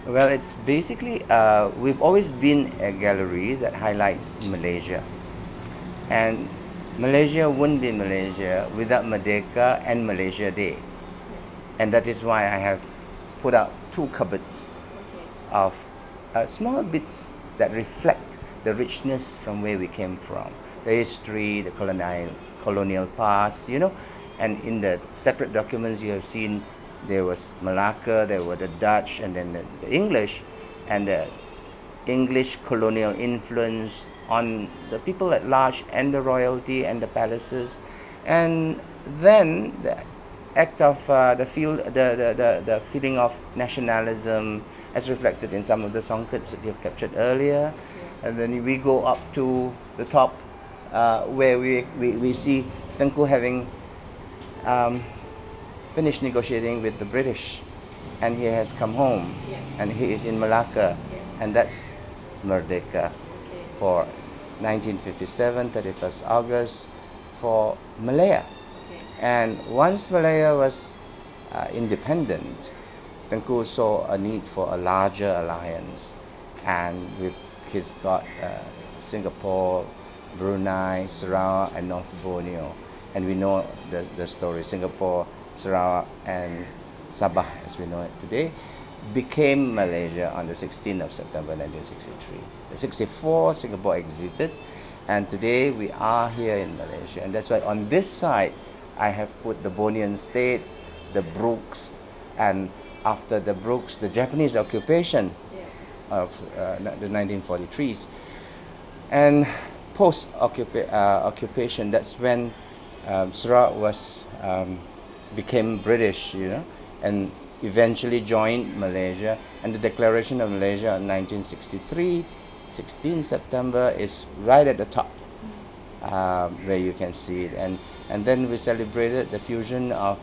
Well, it's basically, we've always been a gallery that highlights Malaysia. And Malaysia wouldn't be Malaysia without Merdeka and Malaysia Day. And that is why I have put out two cupboards of small bits that reflect the richness from where we came from, the history, the colonial past, you know. And in the separate documents you have seen, there was Malacca, there were the Dutch, and then the English, and the English colonial influence on the people at large, and the royalty and the palaces. And then the act of the feeling of nationalism as reflected in some of the songkits that you have captured earlier. And then we go up to the top where we see Tengku having finished negotiating with the British, and he has come home, and he is in Malacca, and that's Merdeka for 1957, 31st August for Malaya. And once Malaya was independent, Tengku saw a need for a larger alliance, and he's got Singapore, Brunei, Sarawak, and North Borneo. And we know the story. Singapore, Sarawak, and Sabah, as we know it today, became Malaysia on the 16th of September 1963. In 64, Singapore exited, and today we are here in Malaysia. And that's why on this side, I have put the Bornean states, the Brooks, and after the Brooks, the Japanese occupation of the 1943s. And post-occupation, that's when Sarawak became British, you know, and eventually joined Malaysia. And the Declaration of Malaysia in 1963, 16 September, is right at the top, where you can see it. And then we celebrated the fusion of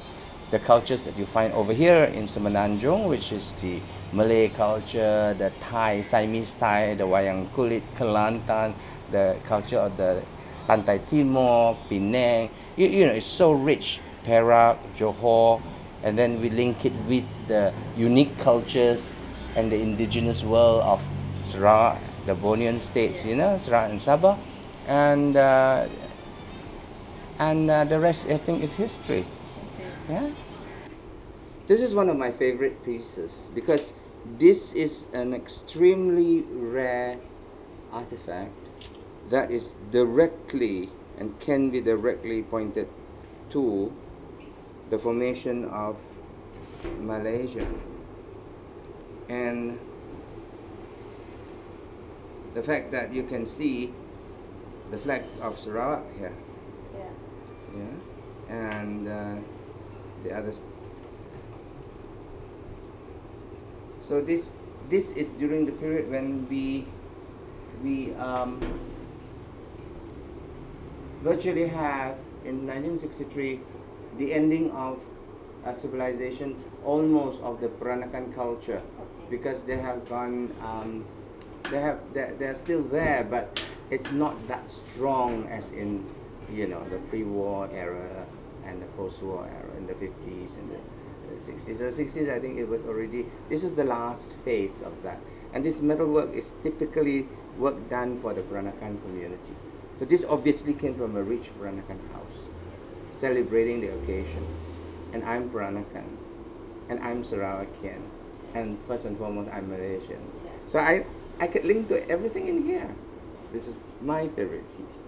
the cultures that you find over here in Semenanjung, which is the Malay culture, the Thai, Siamese Thai, the Wayang Kulit, Kelantan, the culture of the Pantai Timur, Penang. You know, it's so rich. Perak, Johor, and then we link it with the unique cultures and the indigenous world of Sarawak, the Bornean states, you know, Sarawak and Sabah, and the rest, I think, is history. Yeah. This is one of my favorite pieces because this is an extremely rare artifact that is directly and can be directly pointed to the formation of Malaysia. And the fact that you can see the flag of Sarawak here, and the others. So this is during the period when we virtually have, in 1963, the ending of civilization, almost of the Peranakan culture, because they have gone, they're still there, but it's not that strong as in, you know, the pre-war era and the post-war era in the 50s and the 60s. So the 60s, I think it was already, this is the last phase of that. And this metalwork is typically work done for the Peranakan community. So this obviously came from a rich Peranakan house, celebrating the occasion. And I'm Peranakan, and I'm Sarawakian, and first and foremost, I'm Malaysian. So I could link to everything in here. This is my favorite piece.